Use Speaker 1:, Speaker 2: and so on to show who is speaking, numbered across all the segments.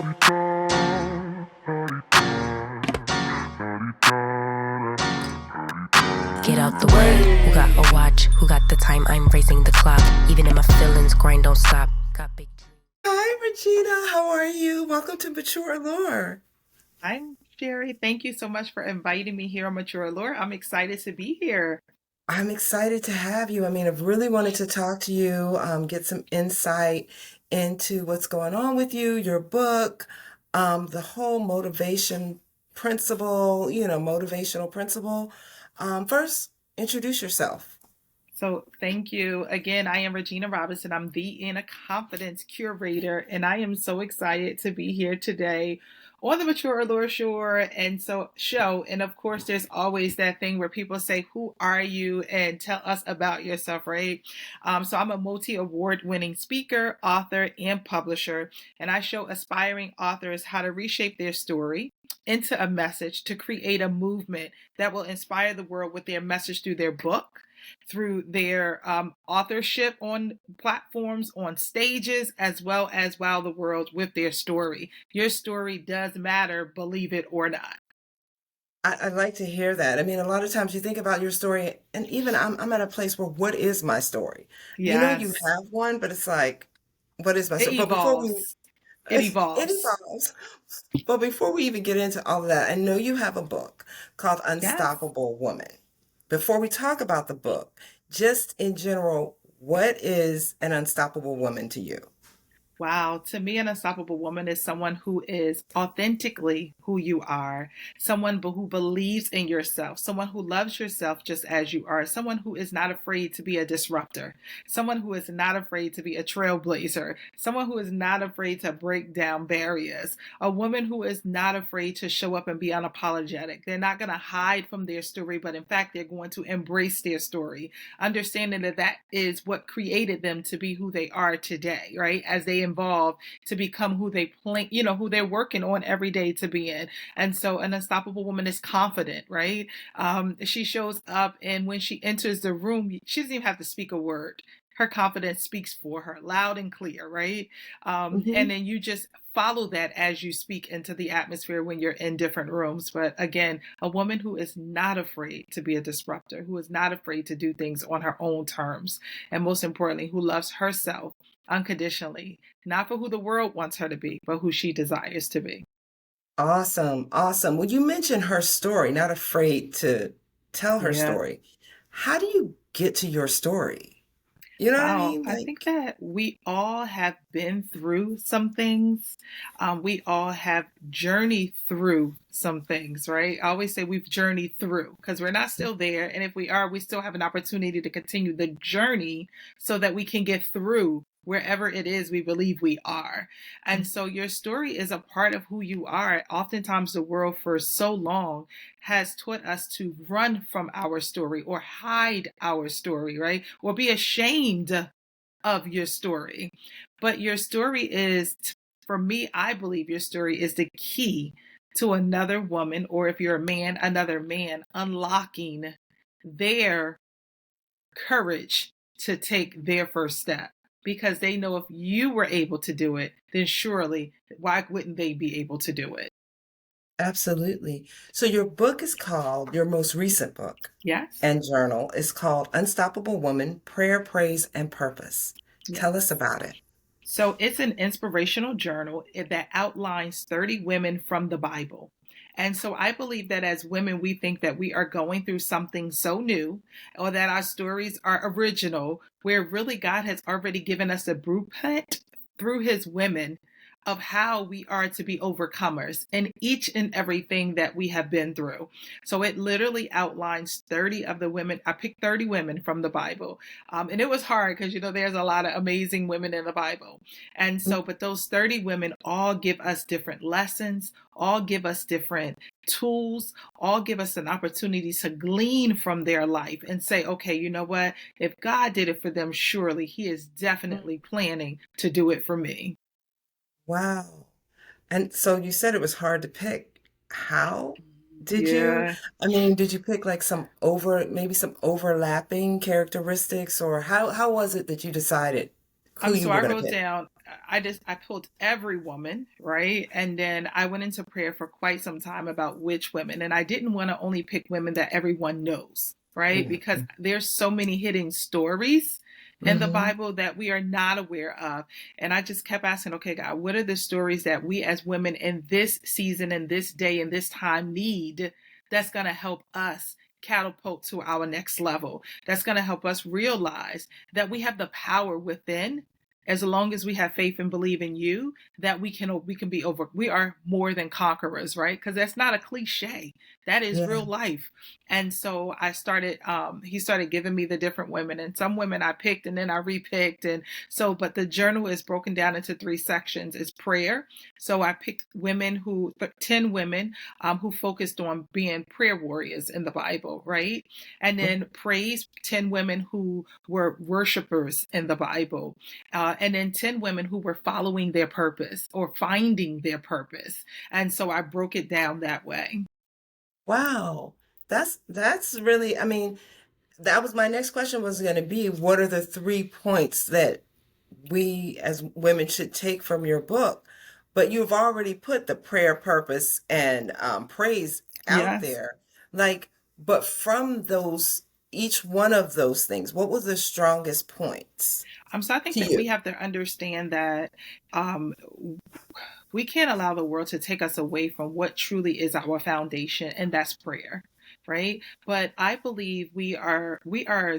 Speaker 1: Get out the way. Who got a watch? Who got the time? I'm racing the clock. Even in my feelings, grind don't stop. Got big.
Speaker 2: Hi, Regina. How are you? Welcome to Mature Allure.
Speaker 3: I'm Sherry. Thank you so much for inviting me here on Mature Allure. I'm excited to be here.
Speaker 2: I'm excited to have you. I mean, I've really wanted to talk to you, get some insight into what's going on with you, your book, the whole motivational principle. First, introduce yourself.
Speaker 3: So, thank you again. I am Regina Robinson. I'm the Inner Confidence Curator, and I am so excited to be here today on the Mature Allure show. And of course, there's always that thing where people say, "Who are you?" and tell us about yourself, right? So, I'm a multi-award-winning speaker, author, and publisher, and I show aspiring authors how to reshape their story into a message to create a movement that will inspire the world with their message through their book, through their authorship on platforms, on stages, as well as wow the world with their story. Your story does matter, believe it or not.
Speaker 2: I'd like to hear that. I mean, a lot of times you think about your story, and even I'm at a place where what is my story? You
Speaker 3: Yes,
Speaker 2: have one, but it's like, what is my
Speaker 3: it
Speaker 2: story? But before we
Speaker 3: evolves. It
Speaker 2: It
Speaker 3: evolves.
Speaker 2: evolves. But before we even get into all of that, I know you have a book called
Speaker 3: Yes.
Speaker 2: Unstoppable Woman. Before we talk about the book, just in general, what is an unstoppable woman to you?
Speaker 3: Wow, to me, an unstoppable woman is someone who is authentically who you are, someone who believes in yourself, someone who loves yourself just as you are, someone who is not afraid to be a disruptor, someone who is not afraid to be a trailblazer, someone who is not afraid to break down barriers, a woman who is not afraid to show up and be unapologetic. They're not going to hide from their story, but in fact, they're going to embrace their story, understanding that that is what created them to be who they are today, right? As they evolve to become who they plan, who they're working on every day to be in. And so an unstoppable woman is confident, right? She shows up, and when she enters the room, she doesn't even have to speak a word. Her confidence speaks for her loud and clear, right? And
Speaker 2: Hmm.
Speaker 3: then you just follow that as you speak into the atmosphere when you're in different rooms. But again, a woman who is not afraid to be a disruptor, who is not afraid to do things on her own terms, and most importantly, who loves herself unconditionally, not for who the world wants her to be, but who she desires to be.
Speaker 2: Awesome, awesome. Well, you mentioned her story, not afraid to tell her
Speaker 3: Yeah.
Speaker 2: story. How do you get to your story? You know what I
Speaker 3: Wow,
Speaker 2: mean?
Speaker 3: I think
Speaker 2: Like,
Speaker 3: that we all have been through some things. We all have journeyed through some things, right? I always say we've journeyed through because we're not still there. And if we are, we still have an opportunity to continue the journey so that we can get through wherever it is we believe we are. And so your story is a part of who you are. Oftentimes, the world for so long has taught us to run from our story or hide our story, right? Or be ashamed of your story. But your story is, for me, I believe your story is the key to another woman, or if you're a man, another man, unlocking their courage to take their first step. Because they know if you were able to do it, then surely why wouldn't they be able to do it?
Speaker 2: absolutely. So your book is called, your most recent book
Speaker 3: Yes.
Speaker 2: and journal is called Unstoppable Woman, Prayer, Praise, and Purpose. Tell us
Speaker 3: Yes.
Speaker 2: about it.
Speaker 3: So it's an inspirational journal that outlines 30 women from the Bible. And so I believe that as women, we think that we are going through something so new or that our stories are original, where really God has already given us a blueprint through his women of how we are to be overcomers in each and everything that we have been through. So it literally outlines 30 of the women. I picked 30 women from the Bible. And it was hard because, there's a lot of amazing women in the Bible. And so, but those 30 women all give us different lessons, all give us different tools, all give us an opportunity to glean from their life and say, okay, you know what? If God did it for them, surely he is
Speaker 2: Mhm.
Speaker 3: definitely planning to do it for me.
Speaker 2: Wow. And so you said it was hard to pick. How did you,
Speaker 3: Yeah.
Speaker 2: I mean, did you pick like maybe some overlapping characteristics, or how was it that you decided who you
Speaker 3: So
Speaker 2: were
Speaker 3: I
Speaker 2: going to
Speaker 3: wrote
Speaker 2: pick?
Speaker 3: down, I pulled every woman, right? And then I went into prayer for quite some time about which women. And I didn't want to only pick women that everyone knows, right? Because there's so many hidden stories in the
Speaker 2: Mm-hmm.
Speaker 3: Bible that we are not aware of. And I just kept asking, okay, God, what are the stories that we as women in this season, in this day, in this time need that's going to help us catapult to our next level? That's going to help us realize that we have the power within, as long as we have faith and believe in you, that we can be over, we are more than conquerors, right? Because that's not a cliche, that is
Speaker 2: Yeah.
Speaker 3: real life. And so I started, he started giving me the different women, and some women I picked and then I repicked. And so, but the journal is broken down into 3 sections. It's prayer. So I picked women who 10 women who focused on being prayer warriors in the Bible, right? And then praise, 10 women who were worshipers in the Bible, and then 10 women who were following their purpose or finding their purpose. And so I broke it down that way.
Speaker 2: Wow. That's really, I mean, that was my next question was going to be, what are the 3 points that we as women should take from your book? But you've already put the prayer, purpose, and praise out
Speaker 3: Yes.
Speaker 2: there. Like, but from those, each one of those things, what were the strongest points
Speaker 3: So I think
Speaker 2: to
Speaker 3: that we
Speaker 2: you?
Speaker 3: have to understand that um, we can't allow the world to take us away from what truly is our foundation, and that's prayer, right? But I believe we are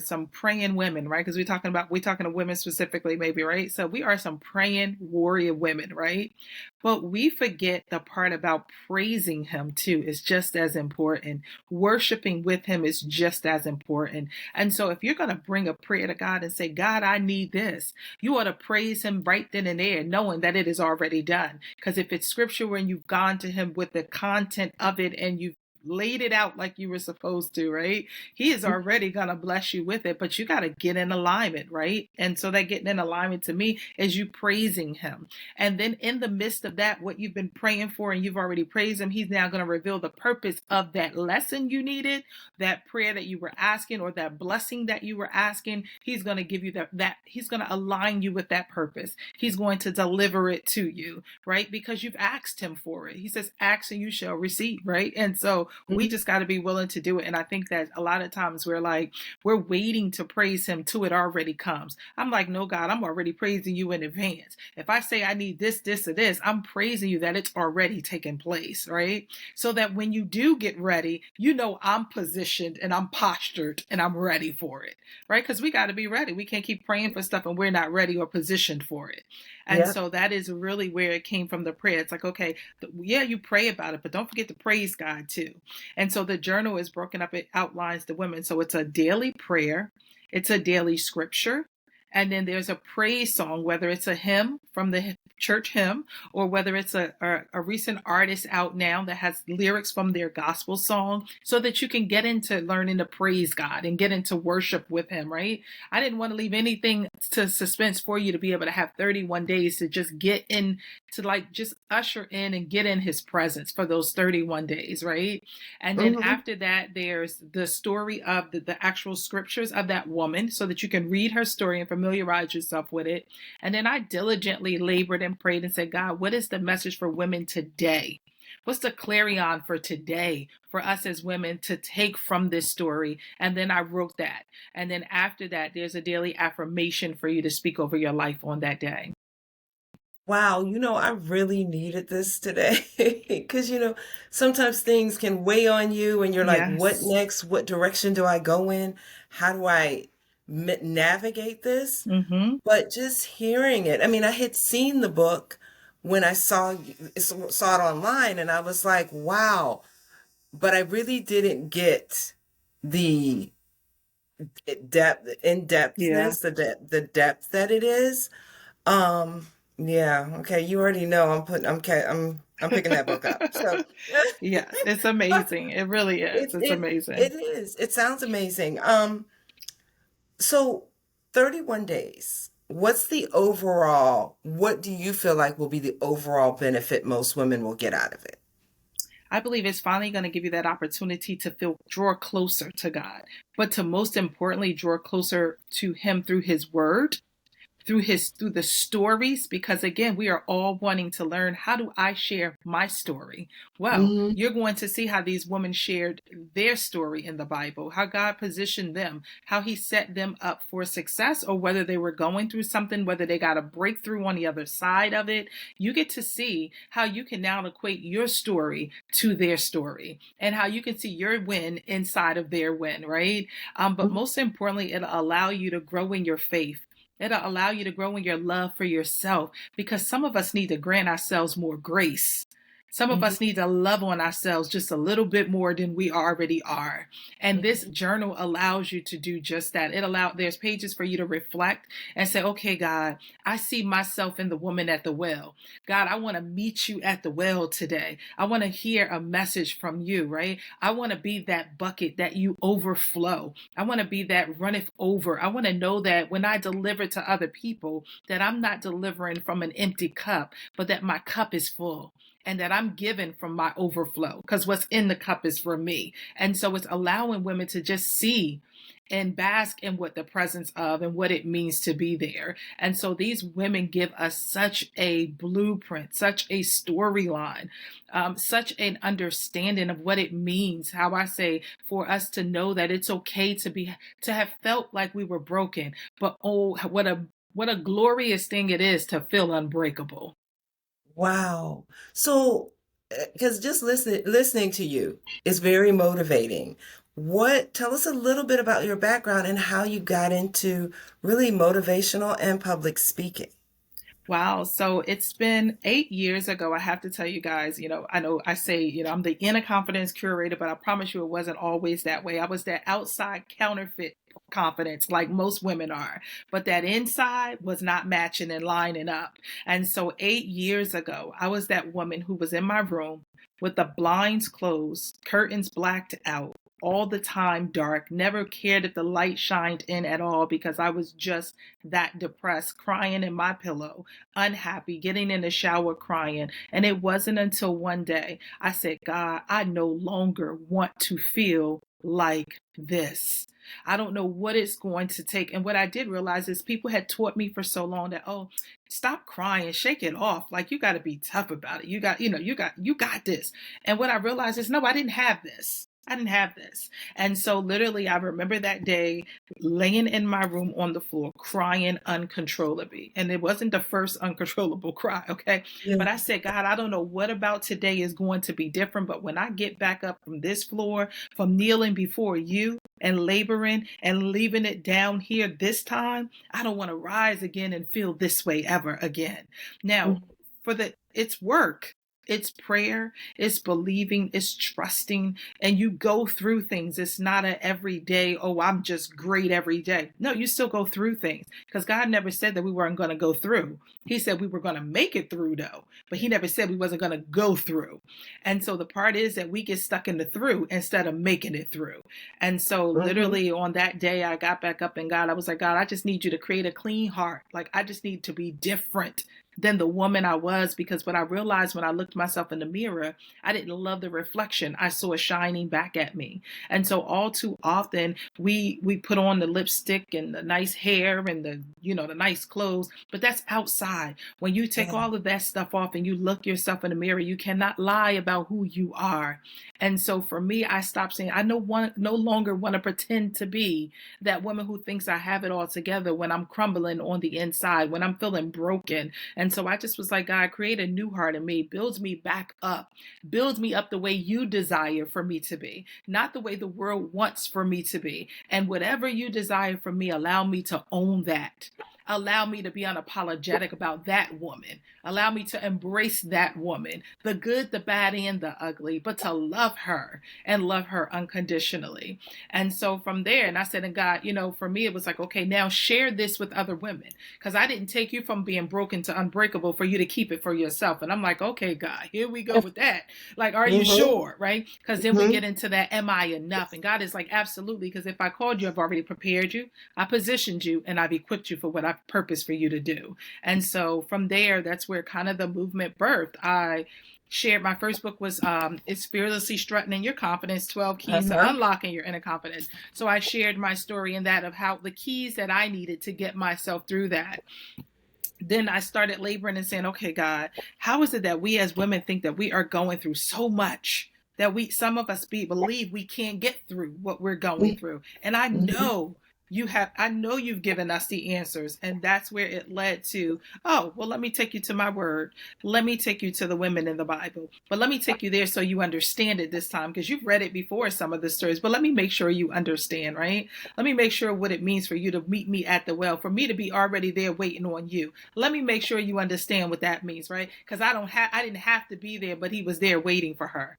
Speaker 3: some praying women, right? Because we're talking to women specifically, maybe, right? So we are some praying warrior women, right? But we forget the part about praising him too is just as important. Worshiping with him is just as important. And so if you're going to bring a prayer to God and say, God, I need this, you ought to praise him right then and there, knowing that it is already done. Because if it's scripture and you've gone to him with the content of it and you've laid it out like you were supposed to, right? He is already going to bless you with it, but you got to get in alignment, right? And so that getting in alignment to me is you praising him. And then in the midst of that, what you've been praying for and you've already praised him, he's now going to reveal the purpose of that lesson you needed, that prayer that you were asking, or that blessing that you were asking. He's going to give you that he's going to align you with that purpose. He's going to deliver it to you, right? Because you've asked him for it. He says, ask and you shall receive, right? And so we just got to be willing to do it. And I think that a lot of times we're waiting to praise him till it already comes. I'm like, no, God, I'm already praising you in advance. If I say I need this, this, or this, I'm praising you that it's already taken place, right? So that when you do get ready, you know I'm positioned and I'm postured and I'm ready for it, right? Because we got to be ready. We can't keep praying for stuff and we're not ready or positioned for it. And
Speaker 2: Yeah.
Speaker 3: so that is really where it came from, the prayer. It's like, okay, yeah, you pray about it, but don't forget to praise God too. And so the journal is broken up. It outlines the women. So it's a daily prayer. It's a daily scripture. And then there's a praise song, whether it's a hymn from the church hymn, or whether it's a recent artist out now that has lyrics from their gospel song, so that you can get into learning to praise God and get into worship with him, right? I didn't want to leave anything to suspense for you to be able to have 31 days to just get in, to like just usher in and get in his presence for those 31 days, right? And then
Speaker 2: Mm-hmm.
Speaker 3: after that, there's the story of the actual scriptures of that woman, so that you can read her story and familiarize yourself with it. And then I diligently labored and prayed and said, God, what is the message for women today? What's the clarion for today for us as women to take from this story? And then I wrote that. And then after that, there's a daily affirmation for you to speak over your life on that day.
Speaker 2: Wow, I really needed this today because, sometimes things can weigh on you and you're like, what
Speaker 3: Yes.
Speaker 2: next? What direction do I go in? How do I navigate this?
Speaker 3: Mm-hmm.
Speaker 2: But just hearing it, I mean, I had seen the book when I saw it online and I was like, wow, but I really didn't get the
Speaker 3: Yeah.
Speaker 2: in-depthness, the depth that it is. Um, yeah, okay, you already know I'm picking that book up. So
Speaker 3: Yes, it's amazing. It really is.
Speaker 2: it
Speaker 3: It's
Speaker 2: it
Speaker 3: amazing.
Speaker 2: it is. It sounds amazing. So 31 days. What do you feel like will be the overall benefit most women will get out of it?
Speaker 3: I believe it's finally going to give you that opportunity to draw closer to God, but to most importantly, draw closer to Him through His Word, through the stories, because again, we are all wanting to learn, how do I share my story? Well,
Speaker 2: Mm-hmm.
Speaker 3: you're going to see how these women shared their story in the Bible, how God positioned them, how he set them up for success, or whether they were going through something, whether they got a breakthrough on the other side of it. You get to see how you can now equate your story to their story, and how you can see your win inside of their win, right? But most importantly, it'll allow you to grow in your faith. It'll allow you to grow in your love for yourself, because some of us need to grant ourselves more grace. Some of
Speaker 2: Mm-hmm.
Speaker 3: us need to love on ourselves just a little bit more than we already are. And this
Speaker 2: Mm-hmm.
Speaker 3: journal allows you to do just that. There's pages for you to reflect and say, okay, God, I see myself in the woman at the well. God, I want to meet you at the well today. I want to hear a message from you, right? I want to be that bucket that you overflow. I want to be that runneth over. I want to know that when I deliver to other people, that I'm not delivering from an empty cup, but that my cup is full, and that I'm given from my overflow, because what's in the cup is for me. And so it's allowing women to just see and bask in what the presence of and what it means to be there. And so these women give us such a blueprint, such a storyline, such an understanding of what it means. How I say, for us to know that it's okay to have felt like we were broken, but oh, what a glorious thing it is to feel unbreakable.
Speaker 2: Wow. So, because just listening to you is very motivating. Tell us a little bit about your background and how you got into really motivational and public speaking.
Speaker 3: Wow. So it's been 8 years ago. I have to tell you guys, I know I say, I'm the inner confidence curator, but I promise you it wasn't always that way. I was that outside counterfeit confidence like most women are, but that inside was not matching and lining up. And so 8 years ago, I was that woman who was in my room with the blinds closed, curtains blacked out, all the time dark, never cared if the light shined in at all, because I was just that depressed, crying in my pillow, unhappy, getting in the shower crying. And it wasn't until one day I said, God, I no longer want to feel like this. I don't know what it's going to take. And what I did realize is people had taught me for so long that, oh, stop crying, shake it off. Like, you got to be tough about it. You got this. And what I realized is, no, I didn't have this. I didn't have this. And so literally I remember that day laying in my room on the floor, crying uncontrollably. And it wasn't the first uncontrollable cry, okay?
Speaker 2: Yeah.
Speaker 3: But I said, God, I don't know what about today is going to be different, but when I get back up from this floor, from kneeling before you and laboring and leaving it down here this time, I don't want to rise again and feel this way ever again. Now, it's work. It's prayer, it's believing, it's trusting, and you go through things. It's not a everyday, oh, I'm just great every day. No, you still go through things, because God never said that we weren't going to go through. He said we were going to make it through, though, but he never said we wasn't going to go through. And so the part is that we get stuck in the through instead of making it through. And so
Speaker 2: Mm-hmm.
Speaker 3: literally on that day, I got back up in God. I was like, God, I just need you to create a clean heart. Like, I just need to be different than the woman I was, because what I realized when I looked myself in the mirror, I didn't love the reflection I saw shining back at me. And so all too often we put on the lipstick and the nice hair and the nice clothes, but that's outside. When you take
Speaker 2: Yeah.
Speaker 3: all of that stuff off and you look yourself in the mirror, you cannot lie about who you are. And so for me, I stopped saying, I no longer want to pretend to be that woman who thinks I have it all together when I'm crumbling on the inside, when I'm feeling broken. And so I just was like, God, create a new heart in me, builds me back up, builds me up the way you desire for me to be, not the way the world wants for me to be. And whatever you desire for me, allow me to own that. Allow me to be unapologetic about that woman. Allow me to embrace that woman, the good, the bad, and the ugly, but to love her and love her unconditionally. And so from there, and I said, and God, for me, it was like, okay, now share this with other women, because I didn't take you from being broken to unbreakable for you to keep it for yourself. And I'm like, okay, God, here we go with that. Like, are you
Speaker 2: Mm-hmm.
Speaker 3: sure? Right? Because then we
Speaker 2: Mm-hmm.
Speaker 3: get into that, am I enough? And God is like, absolutely. Because if I called you, I've already prepared you. I positioned you, and I've equipped you for what I've have purpose for you to do. And so from there, that's where kind of the movement birthed. I shared my first book was it's Fearlessly Strutting Your Confidence, 12 Keys to
Speaker 2: Uh-huh.
Speaker 3: Unlocking Your Inner Confidence. So I shared my story in that of how the keys that I needed to get myself through that. Then I started laboring and saying, okay, God, how is it that we as women think that we are going through so much that some of us believe we can't get through what we're going through? And
Speaker 2: Mhm.
Speaker 3: I know you've given us the answers. And that's where it led to, oh, well, let me take you to my word. Let me take you to the women in the Bible, but let me take you there so you understand it this time, because you've read it before, some of the stories, but let me make sure you understand, right? Let me make sure what it means for you to meet me at the well, for me to be already there waiting on you. Let me make sure you understand what that means, right? Because I didn't have to be there, but he was there waiting for her.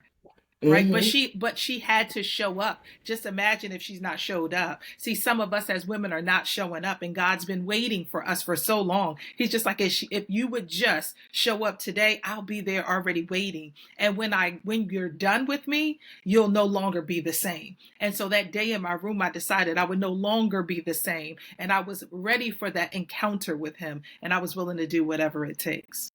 Speaker 3: Right.
Speaker 2: Mhm.
Speaker 3: But she had to show up. Just imagine if she's not showed up. See, some of us as women are not showing up, and God's been waiting for us for so long. He's just like, if you would just show up today, I'll be there already waiting. And when you're done with me, you'll no longer be the same. And so that day in my room, I decided I would no longer be the same. And I was ready for that encounter with him. And I was willing to do whatever it takes.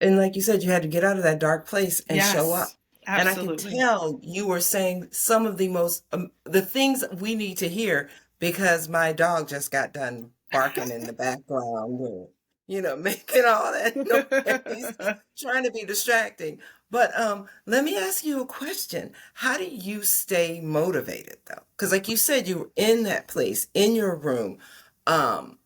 Speaker 2: And like you said, you had to get out of that dark place and show up.
Speaker 3: Yes,
Speaker 2: And I can
Speaker 3: absolutely.
Speaker 2: tell you were saying some of the most, the things we need to hear, because my dog just got done barking in the background, and, making all that noise, trying to be distracting. But let me ask you a question. How do you stay motivated though? Because like you said, you were in that place, in your room. Um,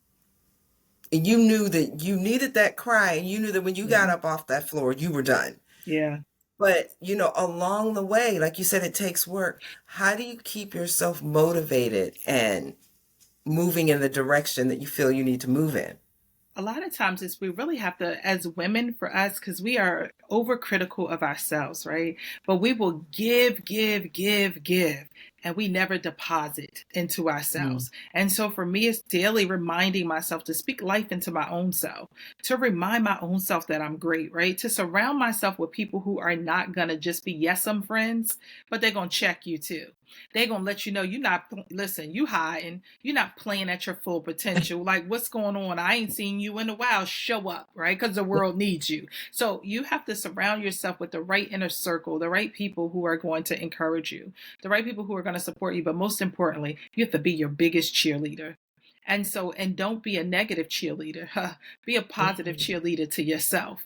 Speaker 2: and you knew that you needed that cry, and you knew that when you got
Speaker 3: Mhm.
Speaker 2: up off that floor, you were done.
Speaker 3: Yeah.
Speaker 2: But, along the way, like you said, it takes work. How do you keep yourself motivated and moving in the direction that you feel you need to move in?
Speaker 3: A lot of times is we really have to, as women, for us, because we are overcritical of ourselves, right? But we will give, and we never deposit into
Speaker 2: Mm.
Speaker 3: ourselves. And so for me, it's daily reminding myself to speak life into my own self, to remind my own self that I'm great, right? To surround myself with people who are not going to just be yes, I'm friends, but they're going to check you too. They're going to let you know you're not, listen, you hiding, you're not playing at your full potential. Like, what's going on? I ain't seen you in a while. Show up, right? Because the world needs you. So you have to surround yourself with the right inner circle, the right people who are going to encourage you, the right people who are going to support you. But most importantly, you have to be your biggest cheerleader. And don't be a negative cheerleader. Be a positive
Speaker 2: Mhm.
Speaker 3: cheerleader to yourself.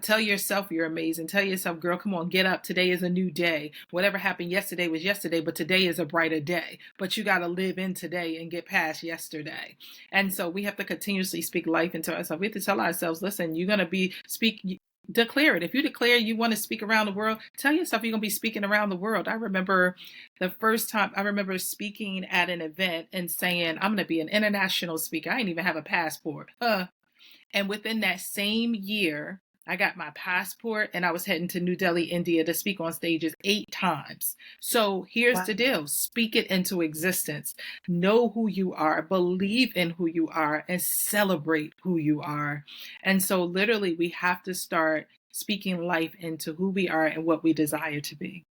Speaker 3: Tell yourself you're amazing. Tell yourself, girl, come on, get up. Today is a new day. Whatever happened yesterday was yesterday, but today is a brighter day. But you got to live in today and get past yesterday. And so we have to continuously speak life into ourselves. We have to tell ourselves, listen, you're going to declare it. If you declare you want to speak around the world, tell yourself you're going to be speaking around the world. I remember the first time I remember speaking at an event and saying, I'm going to be an international speaker. I didn't even have a passport. And within that same year, I got my passport and I was heading to New Delhi, India to speak on stages 8 times. So here's
Speaker 2: Wow.
Speaker 3: the deal: speak it into existence. Know who you are, believe in who you are, and celebrate who you are. And so, literally, we have to start speaking life into who we are and what we desire to be.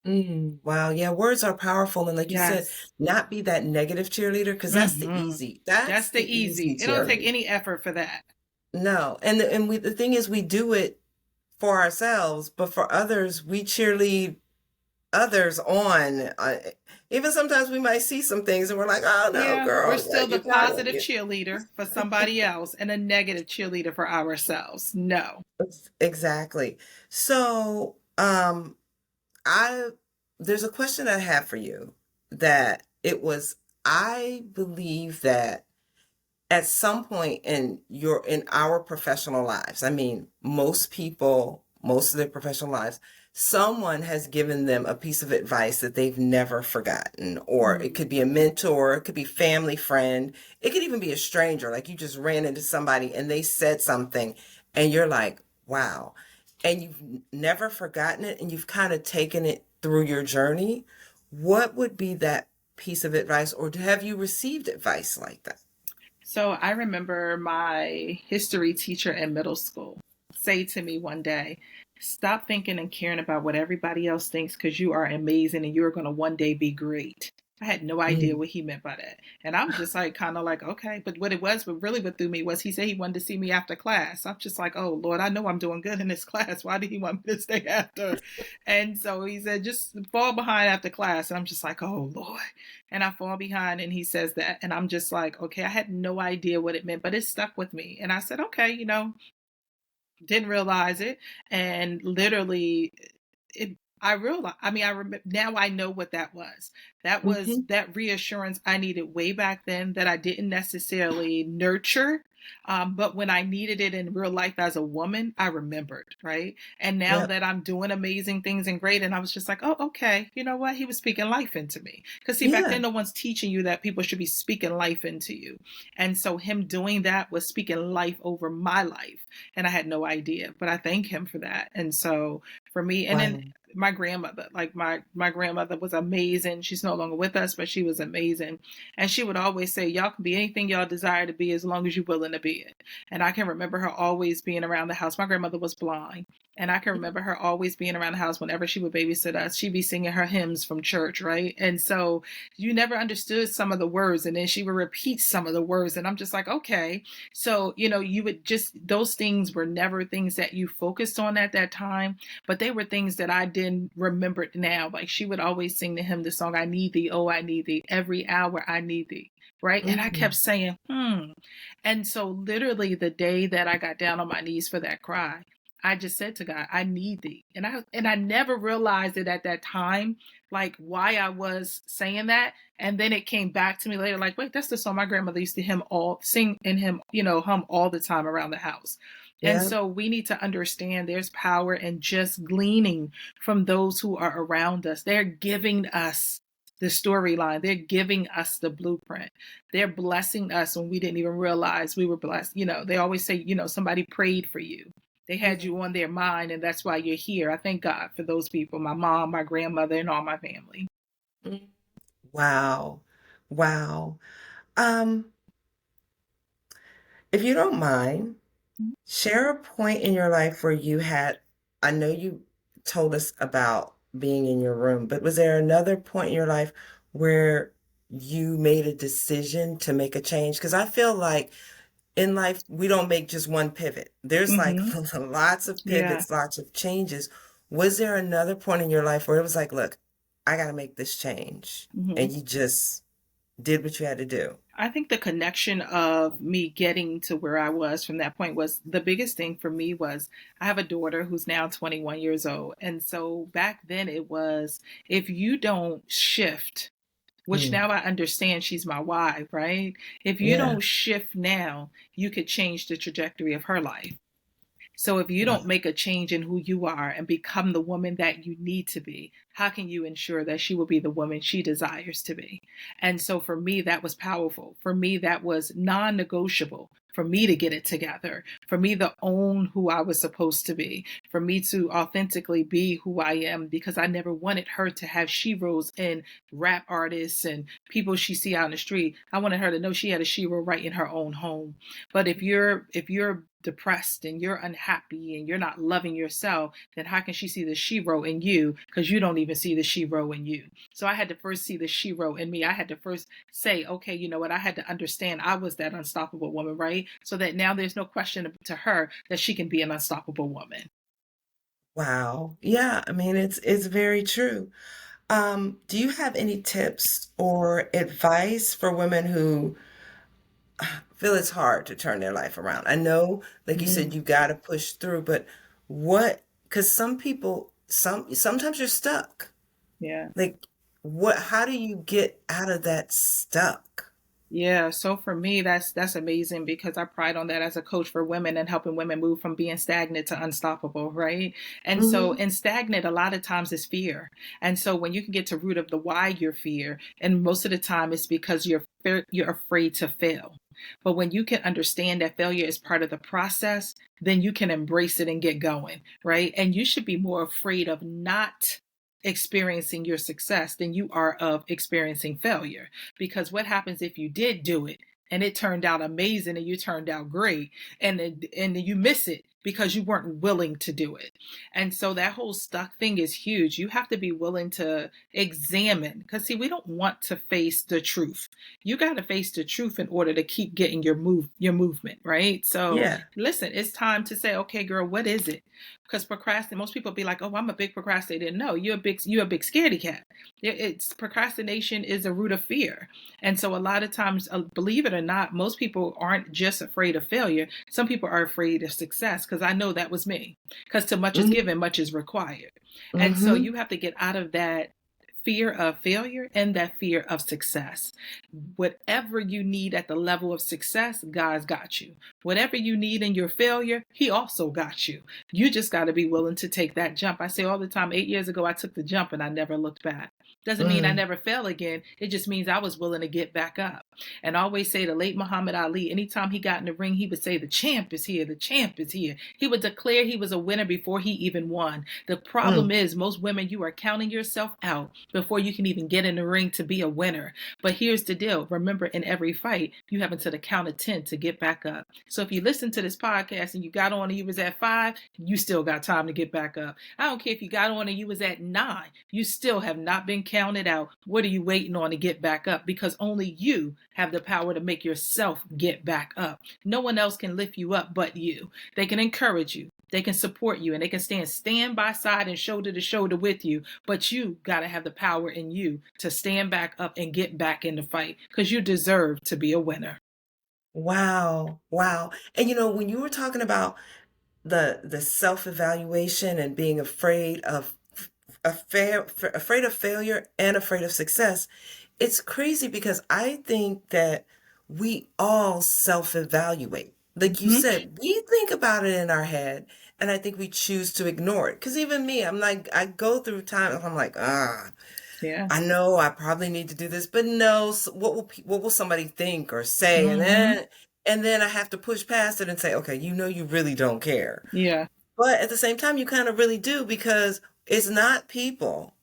Speaker 2: Wow. Yeah, words are powerful. And like you said,
Speaker 3: Yes.
Speaker 2: not be that negative cheerleader, because
Speaker 3: Hmm.
Speaker 2: that's
Speaker 3: That's the
Speaker 2: the
Speaker 3: easy.
Speaker 2: easy
Speaker 3: It don't take
Speaker 2: cheerleader.
Speaker 3: any effort for that.
Speaker 2: No. The thing is, we do it for ourselves, but for others, we cheerlead others on. Even sometimes we might see some things and we're like, oh no,
Speaker 3: Yeah, we're
Speaker 2: girl,
Speaker 3: still the
Speaker 2: you got it.
Speaker 3: positive cheerleader for somebody else and a negative cheerleader for ourselves. No.
Speaker 2: Exactly. So, I there's a question I have for you, that I believe that at some point in our professional lives, I mean, most people, most of their professional lives, someone has given them a piece of advice that they've never forgotten. Or it
Speaker 3: Mm.
Speaker 2: could be a mentor, it could be family friend, it could even be a stranger. Like you just ran into somebody and they said something and you're like, wow. And you've never forgotten it, and you've kind of taken it through your journey. What would be that piece of advice, or have you received advice like that?
Speaker 3: So I remember my history teacher in middle school say to me one day, stop thinking and caring about what everybody else thinks, because you are amazing and you're going to one day be great. I had no idea what he meant by that. And I'm just like, kind of like, okay. But what it was, but really what threw me was he said he wanted to see me after class. I'm just like, oh, Lord, I know I'm doing good in this class. Why did he want me to stay after? And so he said, just fall behind after class. And I'm just like, oh, Lord. And I fall behind and he says that. And I'm just like, okay, I had no idea what it meant, but it stuck with me. And I said, okay, didn't realize it. And literally, I realized, I remember now I know what that was. That was
Speaker 2: Mm-hmm.
Speaker 3: that reassurance I needed way back then that I didn't necessarily nurture. But when I needed it in real life as a woman, I remembered, right? And now
Speaker 2: Yep.
Speaker 3: that I'm doing amazing things and great, and I was just like, oh, okay, you know what? He was speaking life into me. Because see, back
Speaker 2: Yeah.
Speaker 3: then, no one's teaching you that people should be speaking life into you. And so him doing that was speaking life over my life. And I had no idea, but I thank him for that. And so for me, and then
Speaker 2: Wow.
Speaker 3: my grandmother, like my grandmother was amazing. She's no longer with us, but she was amazing. And she would always say, y'all can be anything y'all desire to be as long as you're willing to be it. And I can remember her always being around the house. My grandmother was blind. And I can remember her always being around the house whenever she would babysit us. She'd be singing her hymns from church, right? And so you never understood some of the words. And then she would repeat some of the words. And I'm just like, okay. So, you would just, those things were never things that you focused on at that time, but they were things that I didn't remember now. Like she would always sing to him the song, I need thee, oh, I need thee. Every hour I need thee. Right. And I
Speaker 2: Mm-hmm.
Speaker 3: kept saying, And so literally the day that I got down on my knees for that cry, I just said to God, I need thee. And I never realized it at that time, like why I was saying that. And then it came back to me later, like, wait, that's the song my grandmother used to sing in him, hum all the time around the house. And
Speaker 2: Yeah.
Speaker 3: so we need to understand there's power in just gleaning from those who are around us. They're giving us the storyline. They're giving us the blueprint. They're blessing us when we didn't even realize we were blessed. They always say, somebody prayed for you. They had
Speaker 2: Yeah.
Speaker 3: you on their mind, and that's why you're here. I thank God for those people, my mom, my grandmother, and all my family.
Speaker 2: Mm. Wow. Wow. Um, if you don't mind, share a point in your life where you had, I know you told us about being in your room, but was there another point in your life where you made a decision to make a change? Because I feel like in life, we don't make just one pivot. There's like
Speaker 3: Mm-hmm.
Speaker 2: lots of
Speaker 3: Yeah.
Speaker 2: pivots, lots of changes. Was there another point in your life where it was like, look, I got to make this change?
Speaker 3: Mm-hmm.
Speaker 2: And you just did what you had to do?
Speaker 3: I think the connection of me getting to where I was from that point was the biggest thing for me was I have a daughter who's now 21 years old. And so back then it was if you don't shift, which
Speaker 2: Mm,
Speaker 3: now I understand she's my wife, right? If you
Speaker 2: yeah.
Speaker 3: don't shift now, you could change the trajectory of her life. So if you
Speaker 2: Wow.
Speaker 3: don't make a change in who you are and become the woman that you need to be, how can you ensure that she will be the woman she desires to be? And so for me, that was powerful. For me, that was non negotiable. For me to get it together, for me to own who I was supposed to be, for me to authentically be who I am, because I never wanted her to have sheroes and rap artists and people she see out in the street. I wanted her to know she had a shero right in her own home. But if you're depressed and you're unhappy and you're not loving yourself, then how can she see the shero in you? Because you don't even see the shero in you. So I had to first see the shero in me. I had to first say, okay, you know what? I had to understand I was that unstoppable woman, right? So that now there's no question to her that she can be an unstoppable woman.
Speaker 2: Wow. Yeah, I mean it's very true. Do you have any tips or advice for women who feel it's hard to turn their life around? I know, like you said,
Speaker 3: Mm,
Speaker 2: you got to push through, but what, because some people, sometimes you're stuck.
Speaker 3: yeah.
Speaker 2: Like, how do you get out of that stuck?
Speaker 3: Yeah, so for me, that's amazing because I pride on that as a coach for women and helping women move from being stagnant to unstoppable, right? And so
Speaker 2: Hmm.
Speaker 3: in stagnant, a lot of times is fear. And so when you can get to root of the why you're fear, and most of the time it's because you're afraid to fail. But when you can understand that failure is part of the process, then you can embrace it and get going, right? And you should be more afraid of not experiencing your success than you are of experiencing failure. Because what happens if you did do it and it turned out amazing and you turned out great, and you miss it because you weren't willing to do it. And so that whole stuck thing is huge. You have to be willing to examine, because see, we don't want to face the truth. You got to face the truth in order to keep getting your movement, right? So
Speaker 2: Yeah.
Speaker 3: listen, it's time to say, okay, girl, what is it? Because procrastinate, most people be like, oh, I'm a big procrastinator. No, you're a big scaredy cat. It's procrastination is a root of fear. And so a lot of times, believe it or not, most people aren't just afraid of failure. Some people are afraid of success, because I know that was me. Because too much is given, much is required. And so you have to get out of that fear of failure and that fear of success. Whatever you need at the level of success, God's got you. Whatever you need in your failure, He also got you. You just got to be willing to take that jump. I say all the time, 8 years ago, I took the jump and I never looked back. Doesn't mean I never fell again. It just means I was willing to get back up. And I always say the late Muhammad Ali, anytime he got in the ring, he would say, the champ is here, the champ is here. He would declare he was a winner before he even won. The problem is, most women, you are counting yourself out before you can even get in the ring to be a winner. But here's the deal. Remember, in every fight, you have until the count of 10 to get back up. So if you listen to this podcast and you got on and you was at 5, you still got time to get back up. I don't care if you got on and you was at 9, you still have not been counted out. What are you waiting on to get back up? Because only you have the power to make yourself get back up. No one else can lift you up but you. They can encourage you. They can support you, and they can stand by side and shoulder to shoulder with you. But you got to have the power in you to stand back up and get back in the fight, because you deserve to be a winner.
Speaker 2: Wow. Wow. And when you were talking about the self-evaluation and being afraid of afraid of failure and afraid of success, it's crazy because I think that we all self-evaluate. Like you said, we think about it in our head, and I think we choose to ignore it. Because even me, I'm like, I go through times, I'm like,
Speaker 3: Yeah.
Speaker 2: I know I probably need to do this, but no, what will somebody think or say? And then I have to push past it and say, okay, you really don't care.
Speaker 3: Yeah.
Speaker 2: But at the same time, you kind of really do, because it's not people,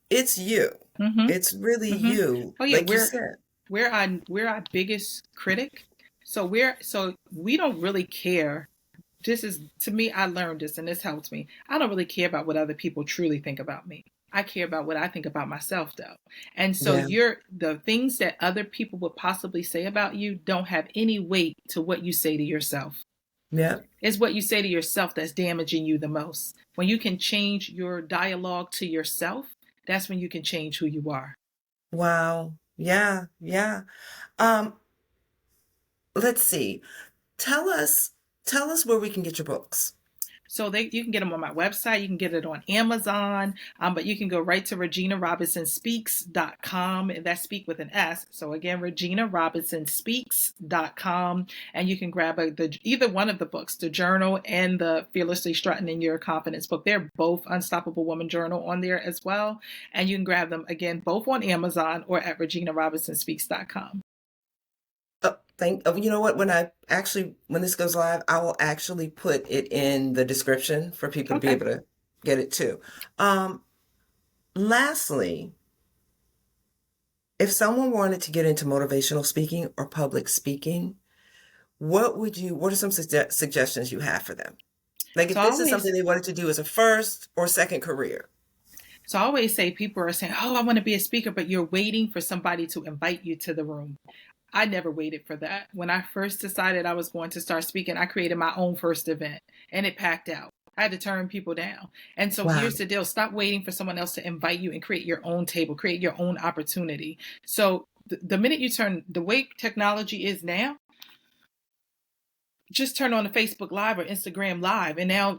Speaker 2: it's you. It's really you.
Speaker 3: Oh yeah,
Speaker 2: Like you said.
Speaker 3: we're our biggest critic. So we don't really care. This is, to me, I learned this and this helps me. I don't really care about what other people truly think about me. I care about what I think about myself, though. And so
Speaker 2: Yeah.
Speaker 3: the things that other people would possibly say about you don't have any weight to what you say to yourself.
Speaker 2: Yeah.
Speaker 3: It's what you say to yourself that's damaging you the most. When you can change your dialogue to yourself, that's when you can change who you are.
Speaker 2: Wow. Yeah. Yeah. Um, let's see. Tell us where we can get your books.
Speaker 3: So you can get them on my website. You can get it on Amazon, but you can go right to ReginaRobinsonSpeaks.com, and that's speak with an S. So again, ReginaRobinsonSpeaks.com, and you can grab either one of the books, the journal and the Fearlessly Strutting in Your Confidence book. They're both Unstoppable Woman Journal on there as well, and you can grab them again both on Amazon or at ReginaRobinsonSpeaks.com.
Speaker 2: You know what? When this goes live, I will actually put it in the description for people to be able to get it too. Lastly, if someone wanted to get into motivational speaking or public speaking, what are some suggestions you have for them? Like if this is something they wanted to do as a first or second career.
Speaker 3: So I always say, people are saying, oh, I want to be a speaker, but you're waiting for somebody to invite you to the room. I never waited for that. When I first decided I was going to start speaking, I created my own first event, and it packed out. I had to turn people down. And so here's the deal. Stop waiting for someone else to invite you and create your own table, create your own opportunity. So the minute you the way technology is now, just turn on a Facebook Live or Instagram Live, and now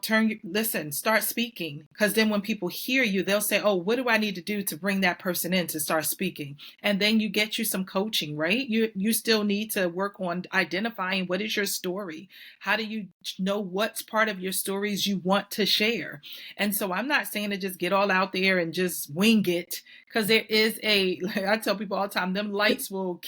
Speaker 3: start speaking. Because then when people hear you, they'll say, oh, what do I need to do to bring that person in to start speaking? And then you get you some coaching, right? You still need to work on identifying what is your story. How do you know what's part of your stories you want to share? And so I'm not saying to just get all out there and just wing it, because there is I tell people all the time, them lights will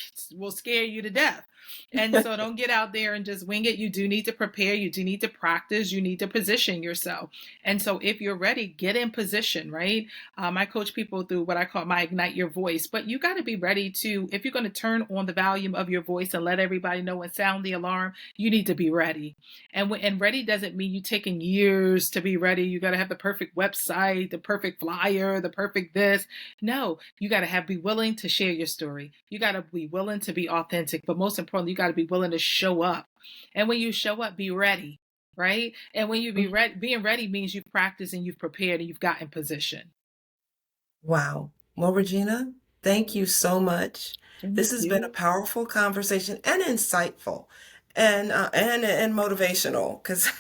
Speaker 3: scare you to death. And so don't get out there and just wing it. You do need to prepare. You do need to practice. You need to position yourself. And so if you're ready, get in position, right? I coach people through what I call my Ignite Your Voice. But you got to be ready to, if you're going to turn on the volume of your voice and let everybody know and sound the alarm, you need to be ready. And ready doesn't mean you taking years to be ready. You got to have the perfect website, the perfect flyer, the perfect this. No, you got to be willing to share your story. You got to be willing to be authentic. But most importantly, you got to be willing to show up. And when you show up, be ready, right? And when you be ready, being ready means you've practiced and you've prepared and you've got in position.
Speaker 2: Wow. Well, Regina, thank you so much. This has been a powerful conversation and insightful and motivational, because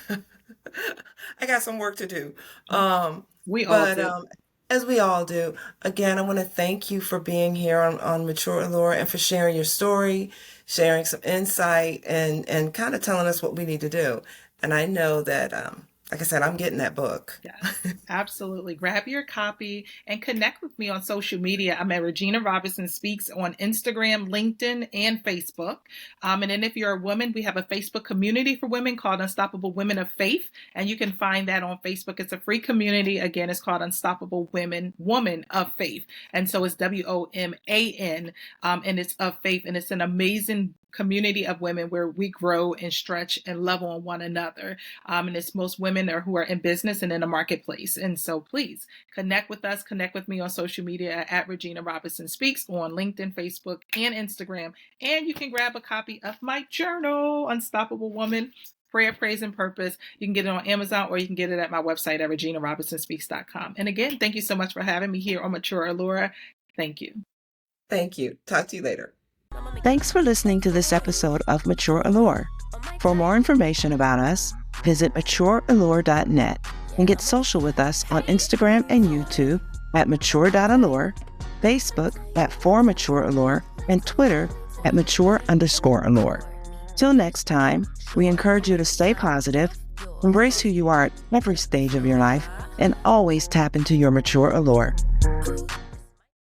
Speaker 2: I got some work to do.
Speaker 3: We all do.
Speaker 2: As we all do. Again, I want to thank you for being here on Mature Allure and for sharing your story, sharing some insight, and kind of telling us what we need to do. And I know that, like I said, I'm getting that book.
Speaker 3: Yes, absolutely. Grab your copy and connect with me on social media. I'm at Regina Robinson Speaks on Instagram, LinkedIn, and Facebook. And then if you're a woman, we have a Facebook community for women called Unstoppable Women of Faith. And you can find that on Facebook. It's a free community. Again, it's called Unstoppable Women of Faith. And so it's WOMAN, and it's of faith. And it's an amazing community of women where we grow and stretch and love on one another. And it's most women who are in business and in the marketplace. And so please connect with us, connect with me on social media at Regina Robinson Speaks on LinkedIn, Facebook, and Instagram. And you can grab a copy of my journal, Unstoppable Woman, Prayer, Praise, and Purpose. You can get it on Amazon, or you can get it at my website at reginarobinsonspeaks.com. And again, thank you so much for having me here on Mature Allure. Thank you.
Speaker 2: Thank you. Talk to you later.
Speaker 4: Thanks for listening to this episode of Mature Allure. For more information about us, visit matureallure.net and get social with us on Instagram and YouTube at mature.allure, Facebook at @4matureallure, and Twitter at mature_allure. Till next time, we encourage you to stay positive, embrace who you are at every stage of your life, and always tap into your mature allure.